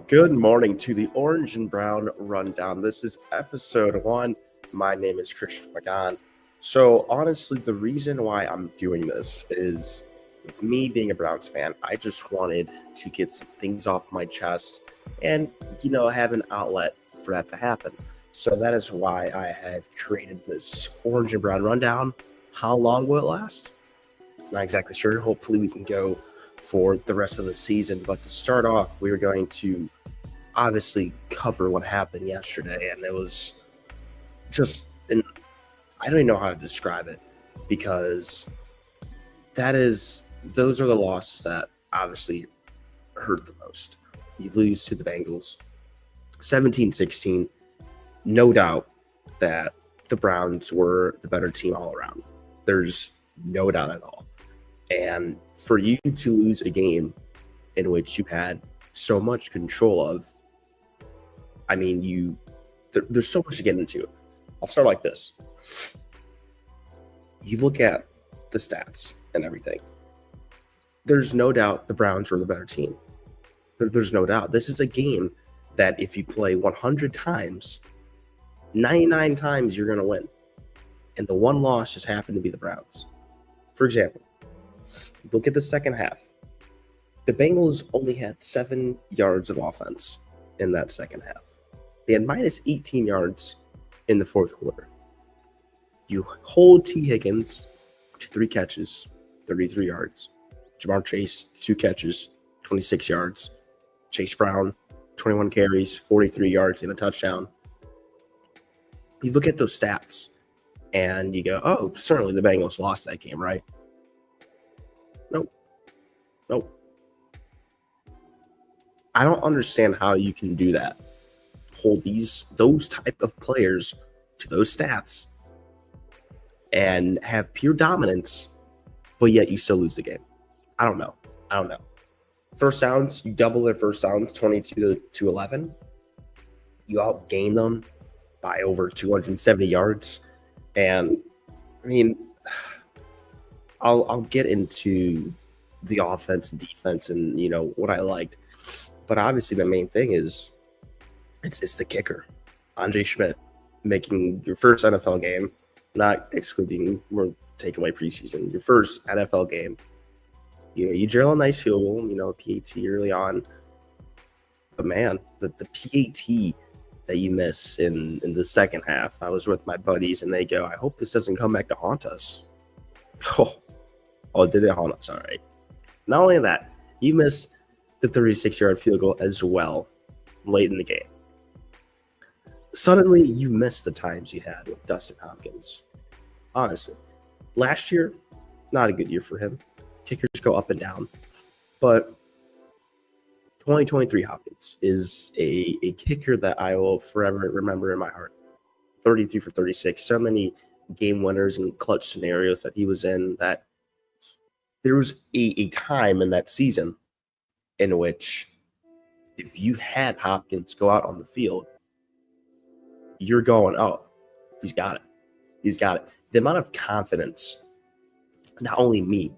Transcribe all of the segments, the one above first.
Good morning to the Orange and Brown Rundown. This is episode 1. My name is Christian McGon. So honestly, the reason why I'm doing this is with me being a Browns fan, I just wanted to get some things off my chest and, have an outlet for that to happen. So that is why I have created this Orange and Brown Rundown. How long will it last? Not exactly sure. Hopefully we can go for the rest of the season. But to start off, we are going to obviously cover what happened yesterday. And it was just, I don't even know how to describe it, because those are the losses that obviously hurt the most. You lose to the Bengals 17-16. No doubt that the Browns were the better team all around. There's no doubt at all. And for you to lose a game in which you had so much control of, there's so much to get into. I'll start like this. You look at the stats and everything. There's no doubt the Browns were the better team. There's no doubt. This is a game that if you play 100 times, 99 times you're going to win. And the one loss just happened to be the Browns. For example, look at the second half. The Bengals only had 7 yards of offense in that second half. They had minus 18 yards in the fourth quarter. You hold T. Higgins to 3 catches, 33 yards. Jamar Chase, 2 catches, 26 yards. Chase Brown, 21 carries, 43 yards, and a touchdown. You look at those stats and you go, oh, certainly the Bengals lost that game, right? Nope. I don't understand how you can do that. Hold those type of players to those stats and have pure dominance, but yet you still lose the game. I don't know. First downs, you double their first downs, 22 to 11. You outgain them by over 270 yards. And I'll get into the offense and defense and what I liked, but obviously the main thing is it's the kicker, Andre Schmidt, making your first NFL game, not excluding we're taking away preseason, your first NFL game. You drill a nice field goal, PAT early on, but man, the PAT that you miss in the second half. I was with my buddies and they go, I hope this doesn't come back to haunt us. Oh, did it haunt us? All right. Not only that, you miss the 36-yard field goal as well late in the game. Suddenly, you miss the times you had with Dustin Hopkins. Honestly, last year, not a good year for him. Kickers go up and down. But 2023 Hopkins is a kicker that I will forever remember in my heart. 33 for 36. So many game winners and clutch scenarios that he was in, that there was a time in that season in which if you had Hopkins go out on the field, you're going, oh, he's got it. The amount of confidence, not only me,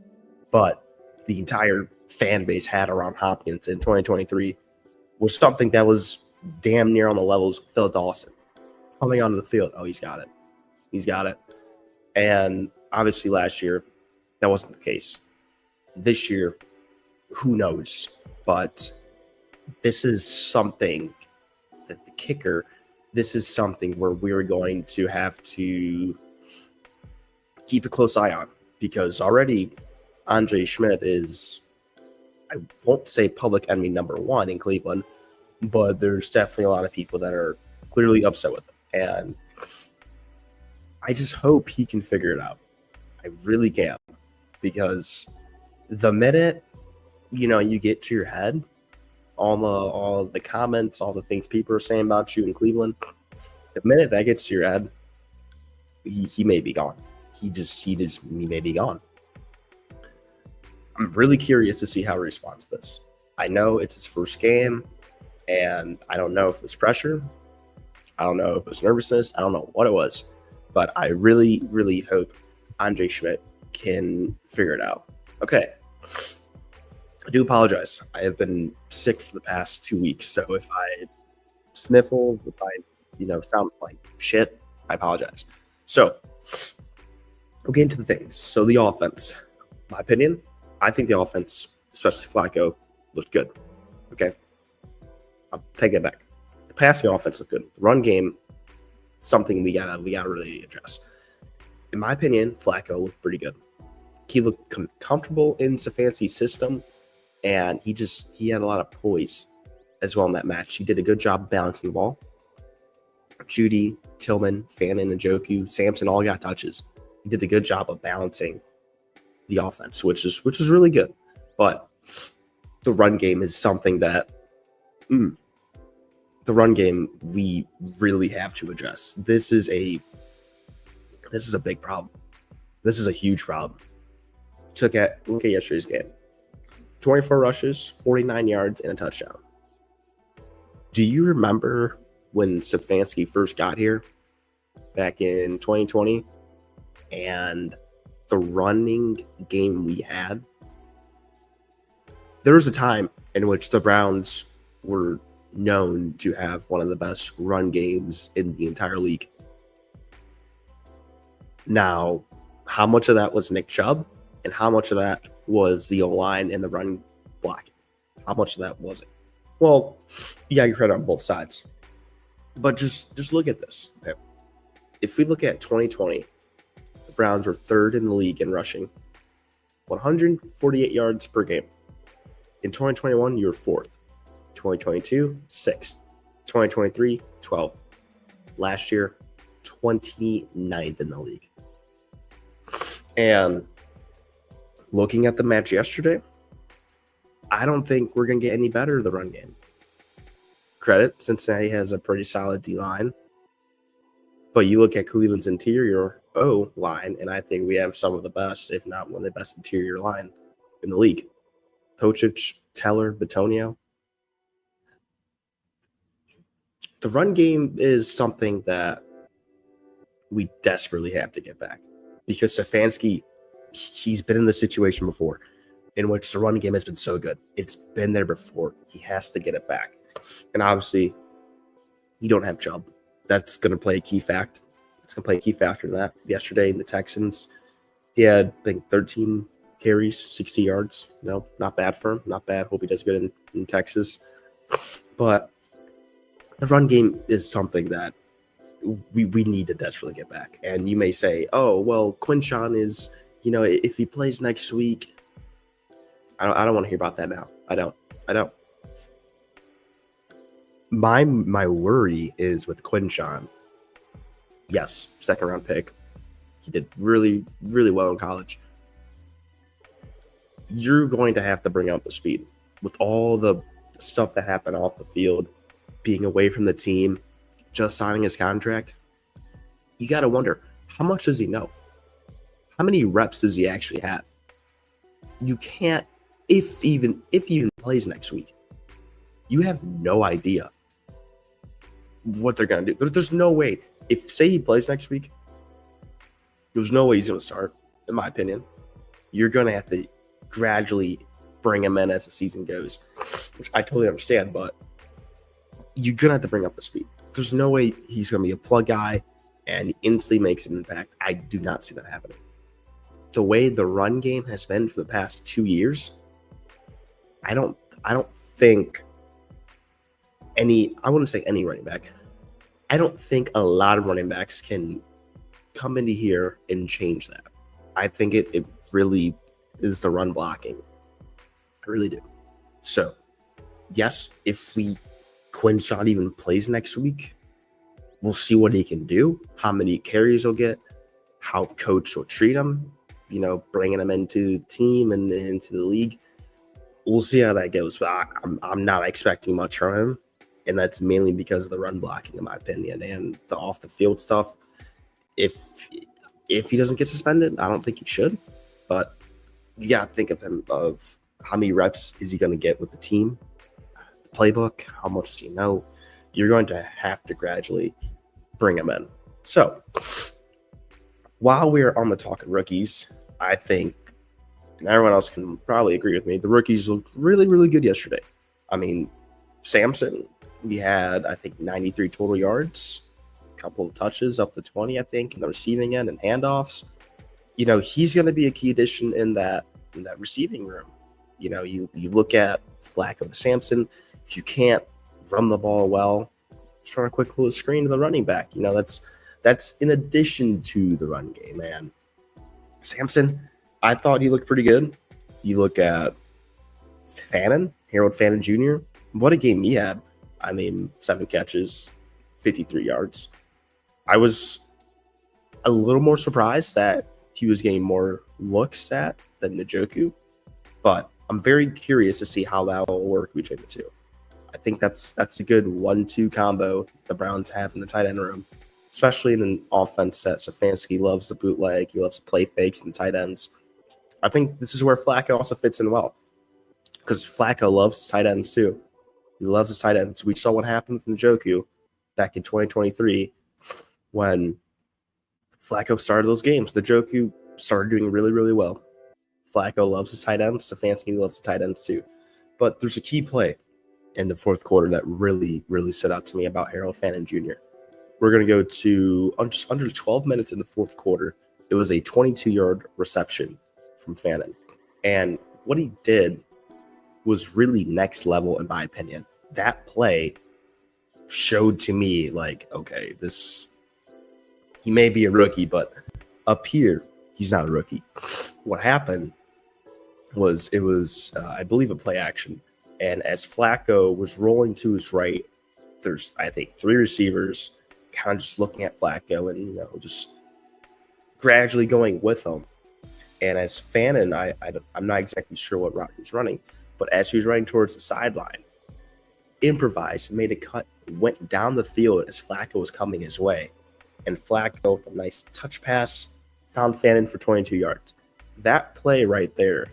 but the entire fan base had around Hopkins in 2023 was something that was damn near on the levels of Phil Dawson. Coming onto the field, oh, he's got it. And obviously last year, that wasn't the case. This year, who knows? But this is something that the kicker, this is something where we're going to have to keep a close eye on, because already Andre Schmidt is, I won't say public enemy number 1 in Cleveland, but there's definitely a lot of people that are clearly upset with him. And I just hope he can figure it out. I really can, because the minute, you get to your head, all the comments, all the things people are saying about you in Cleveland, the minute that gets to your head, he may be gone. He may be gone. I'm really curious to see how he responds to this. I know it's his first game, and I don't know if it's pressure. I don't know if it was nervousness. I don't know what it was, but I really, really hope Andre Schmidt can figure it out. Okay. I do apologize. I have been sick for the past 2 weeks, so if I sniffle, if I sound like shit, I apologize. So we'll get into the things. So the offense, my opinion, I think the offense, especially Flacco, looked good. Okay, I'll take it back. The passing offense looked good. The run game, something we gotta really address. In my opinion, Flacco looked pretty good. He looked comfortable in Stefanski's system, and he had a lot of poise as well in that match. He did a good job balancing the ball. Judy, Tillman, Fannin, and Njoku, Sampson all got touches. He did a good job of balancing the offense, which is really good. But the run game is something that the run game we really have to address. This is a big problem. This is a huge problem. Look at yesterday's game. 24 rushes, 49 yards, and a touchdown. Do you remember when Stefanski first got here back in 2020 and the running game we had? There was a time in which the Browns were known to have one of the best run games in the entire league. Now, how much of that was Nick Chubb and how much of that was the O-line and the run block? How much of that was it? Well, you got your credit on both sides. But just look at this. Okay. If we look at 2020, the Browns were third in the league in rushing, 148 yards per game. In 2021, you were fourth. 2022, sixth. 2023, 12th. Last year, 29th in the league. And looking at the match yesterday, I don't think we're going to get any better in the run game. Credit, Cincinnati has a pretty solid D-line. But you look at Cleveland's interior O-line, and I think we have some of the best, if not one of the best interior line in the league. Pocic, Teller, Bitonio. The run game is something that we desperately have to get back. Because Stefanski, he's been in this situation before in which the run game has been so good. It's been there before. He has to get it back. And obviously, you don't have Chubb. That's going to play a key fact. It's going to play a key factor in that. Yesterday in the Texans, he had, I think, 13 carries, 60 yards. Not bad for him. Not bad. Hope he does good in Texas. But the run game is something that we need to desperately get back. And you may say, oh, well, Quinshawn is, if he plays next week, I don't want to hear about that now. I don't. My worry is with Quinshawn. Yes, second round pick. He did really, really well in college. You're going to have to bring up the speed with all the stuff that happened off the field, being away from the team, just signing his contract. You got to wonder, how much does he know? How many reps does he actually have? You can't, if he even plays next week, you have no idea what they're going to do. There's no way. If, say, he plays next week, there's no way he's going to start, in my opinion. You're going to have to gradually bring him in as the season goes, which I totally understand, but you're going to have to bring up the speed. There's no way he's going to be a plug guy and instantly makes an impact. I do not see that happening. The way the run game has been for the past 2 years, I don't think I wouldn't say any running back. I don't think a lot of running backs can come into here and change that. I think it really is the run blocking. I really do. So, yes, if Quinshawn even plays next week, we'll see what he can do, how many carries he'll get, how coach will treat him, bringing him into the team and into the league. We'll see how that goes, but I'm not expecting much from him, and that's mainly because of the run blocking, in my opinion, and the off the field stuff. If he doesn't get suspended, I don't think he should, but you got to think of him of how many reps is he going to get with the team, the playbook, how much does he know. You're going to have to gradually bring him in. So while we're on the talk of rookies, I think and everyone else can probably agree with me, the rookies looked really, really good yesterday. I mean, Samson, he had, I think, 93 total yards, a couple of touches up to 20, I think, in the receiving end and handoffs. He's going to be a key addition in that receiving room. You look at Flacco and Samson. If you can't run the ball well, just run a quick little screen to the running back. That's in addition to the run game, man. Samson, I thought he looked pretty good. You look at Harold Fannin Jr. What a game he had. I mean, 7 catches, 53 yards. I was a little more surprised that he was getting more looks at than Njoku, but I'm very curious to see how that will work between the two. I think that's a good 1-2 combo the Browns have in the tight end room, especially in an offense that Stefanski loves the bootleg. He loves to play fakes and tight ends. I think this is where Flacco also fits in well, because Flacco loves tight ends too. He loves his tight ends. We saw what happened with Njoku back in 2023 when Flacco started those games. Njoku started doing really, really well. Flacco loves his tight ends. Stefanski loves the tight ends too. But there's a key play in the fourth quarter that really, really stood out to me about Harold Fannin Jr. We're going to go to just under 12 minutes in the fourth quarter. It was a 22-yard reception from Fannin. And what he did was really next level, in my opinion. That play showed to me, like, okay, he may be a rookie, but up here, he's not a rookie. What happened was it was, I believe, a play action. And as Flacco was rolling to his right, there's, I think, 3 receivers kind of just looking at Flacco and, just gradually going with him. And as Fannin, I'm not exactly sure what route he was running, but as he was running towards the sideline, improvised, made a cut, went down the field as Flacco was coming his way. And Flacco, with a nice touch pass, found Fannin for 22 yards. That play right there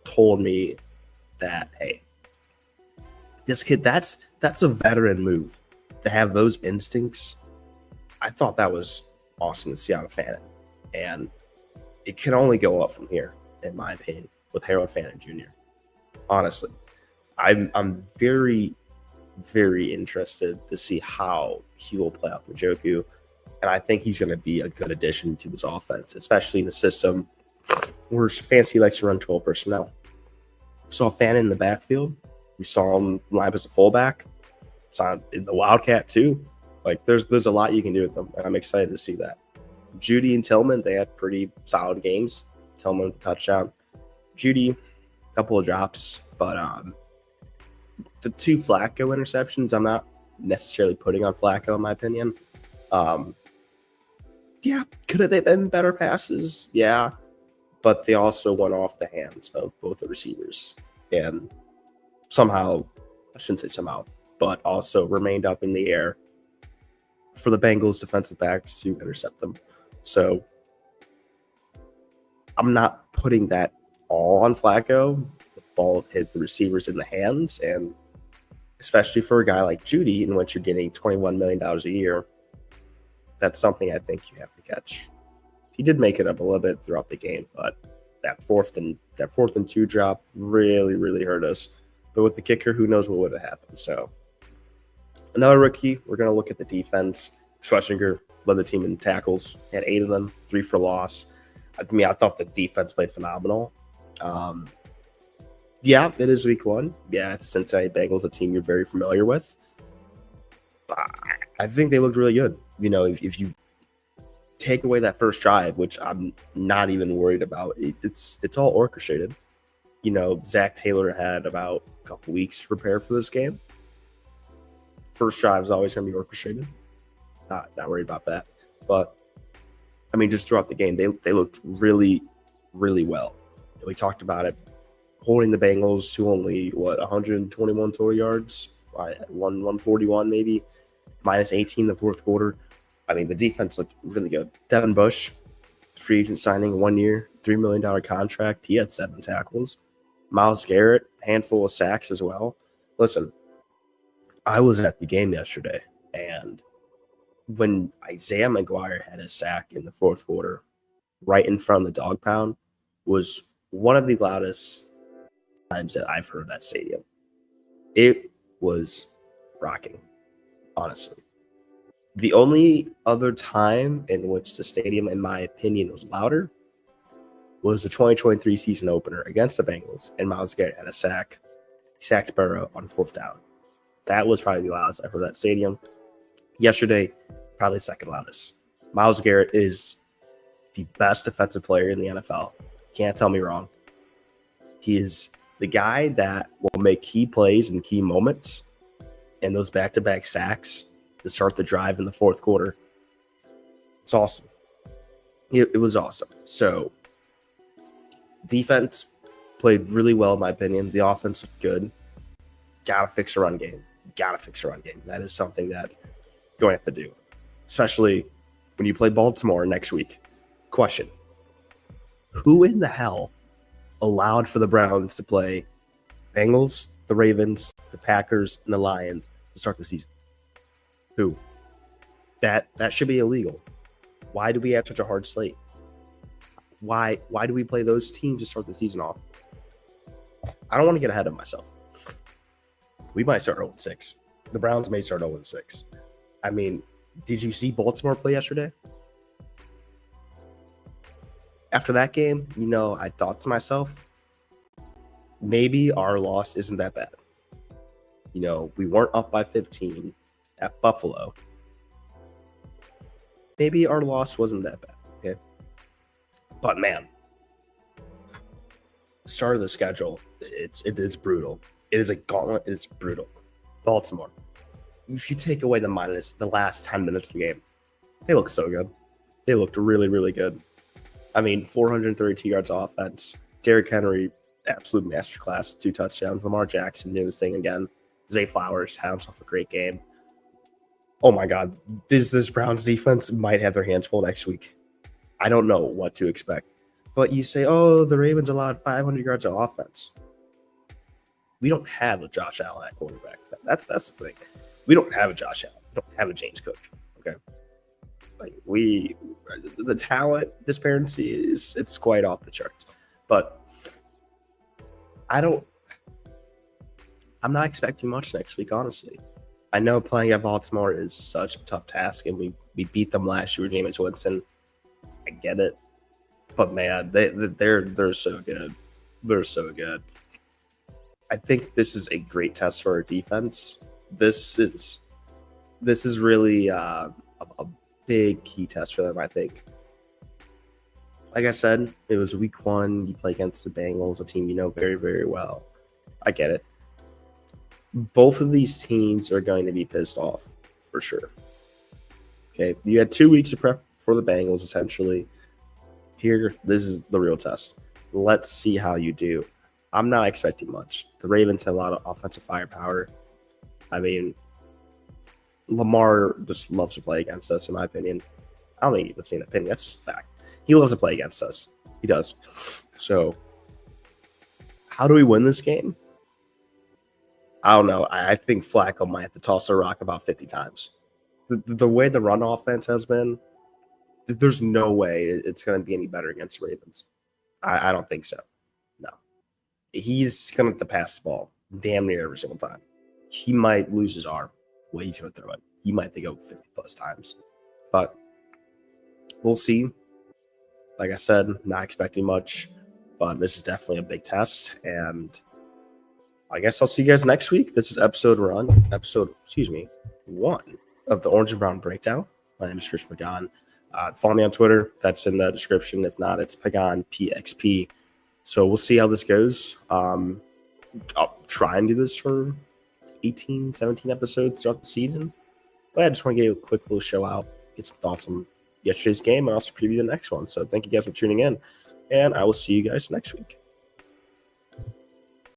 told me that, hey, this kid, that's a veteran move. To have those instincts, I thought that was awesome to see out of Fannin. And it can only go up from here, in my opinion, with Harold Fannin Jr. Honestly, I'm very, very interested to see how he will play out Njoku. And I think he's going to be a good addition to this offense, especially in a system where Stefanski likes to run 12 personnel. We saw Fannin in the backfield. We saw him line up as a fullback. Saw him in the Wildcat too. Like, there's a lot you can do with them, and I'm excited to see that. Judy and Tillman, they had pretty solid games. Tillman with a touchdown. Judy, a couple of drops, but the 2 Flacco interceptions, I'm not necessarily putting on Flacco, in my opinion. Yeah, could have they been better passes? Yeah, but they also went off the hands of both the receivers and somehow, I shouldn't say somehow, but also remained up in the air for the Bengals defensive backs to intercept them. So I'm not putting that all on Flacco. The ball hit the receivers in the hands, and especially for a guy like Judy, in which you're getting $21 million a year, that's something I think you have to catch. He did make it up a little bit throughout the game, but that fourth and 2 drop really, really hurt us. But with the kicker, who knows what would have happened. So another rookie, we're going to look at the defense. Schwarzenegger led the team in tackles. He had 8 of them, 3 for loss. I thought the defense played phenomenal. Yeah, it is week 1. Yeah, it's Cincinnati Bengals, a team you're very familiar with. But I think they looked really good. If you take away that first drive, which I'm not even worried about, it's all orchestrated. Zach Taylor had about a couple weeks to prepare for this game. First drive is always going to be orchestrated. Not worried about that. But, just throughout the game, they looked really, really well. We talked about it, holding the Bengals to only, 121 total yards? 141 maybe, minus 18 in the fourth quarter. The defense looked really good. Devin Bush, free agent signing, 1 year, $3 million contract. He had 7 tackles. Myles Garrett, handful of sacks as well. Listen, I was at the game yesterday, and when Isaiah McGuire had a sack in the fourth quarter, right in front of the dog pound, was one of the loudest times that I've heard that stadium. It was rocking, honestly. The only other time in which the stadium, in my opinion, was louder was the 2023 season opener against the Bengals, and Myles Garrett had a sack. He sacked Burrow on 4th down. That was probably the loudest I've heard that stadium. Yesterday, probably second loudest. Myles Garrett is the best defensive player in the NFL. Can't tell me wrong. He is the guy that will make key plays in key moments, and those back-to-back sacks to start the drive in the fourth quarter. It's awesome. It was awesome. So, defense played really well, in my opinion. The offense looked good. Gotta fix the run game. That is something that you're going to have to do, especially when you play Baltimore next week. Question: who in the hell allowed for the Browns to play Bengals, the Ravens, the Packers, and the Lions to start the season? Who? That should be illegal. Why do we have such a hard slate? Why do we play those teams to start the season off? I don't want to get ahead of myself. We might start 0-6. The Browns may start 0-6. I mean, did you see Baltimore play yesterday? After that game, I thought to myself, maybe our loss isn't that bad. We weren't up by 15 at Buffalo. Maybe our loss wasn't that bad, okay? But man, the start of the schedule, it is brutal. It is a gauntlet. It is brutal. Baltimore. If you take away the last 10 minutes of the game, they look so good. They looked really, really good. I mean, 432 yards of offense. Derrick Henry, absolute masterclass, 2 touchdowns. Lamar Jackson did his thing again. Zay Flowers had himself a great game. Oh my God, this Browns defense might have their hands full next week. I don't know what to expect. But you say, the Ravens allowed 500 yards of offense. We don't have a Josh Allen at quarterback. That's the thing. We don't have a Josh Allen. We don't have a James Cook. Okay, the talent disparity it's quite off the charts. But I'm not expecting much next week, honestly. I know playing at Baltimore is such a tough task, and we beat them last year with Jameis Winston. I get it, but man, they're so good. They're so good. I think this is a great test for our defense. This is really a big key test for them, I think. Like I said, it was week 1. You play against the Bengals, a team you know very, very well. I get it. Both of these teams are going to be pissed off for sure. Okay, you had 2 weeks of prep for the Bengals, essentially. Here, this is the real test. Let's see how you do. I'm not expecting much. The Ravens have a lot of offensive firepower. I mean, Lamar just loves to play against us, in my opinion. I don't think that's an opinion. That's just a fact. He loves to play against us. He does. So, how do we win this game? I don't know. I think Flacco might have to toss a rock about 50 times. The way the run offense has been, there's no way it's going to be any better against the Ravens. I don't think so. No. He's going to have to pass the ball damn near every single time. He might lose his arm the way he's going to throw it. He might have to go 50-plus times. But we'll see. Like I said, not expecting much. But this is definitely a big test. And I guess I'll see you guys next week. This is episode 1 of the Orange and Brown Breakdown. My name is Chris Pagan. Follow me on Twitter. That's in the description. If not, it's Pagan PXP. So we'll see how this goes. I'll try and do this for 18, 17 episodes throughout the season. But I just want to get a quick little show out, get some thoughts on yesterday's game, and also preview the next one. So thank you guys for tuning in, and I will see you guys next week.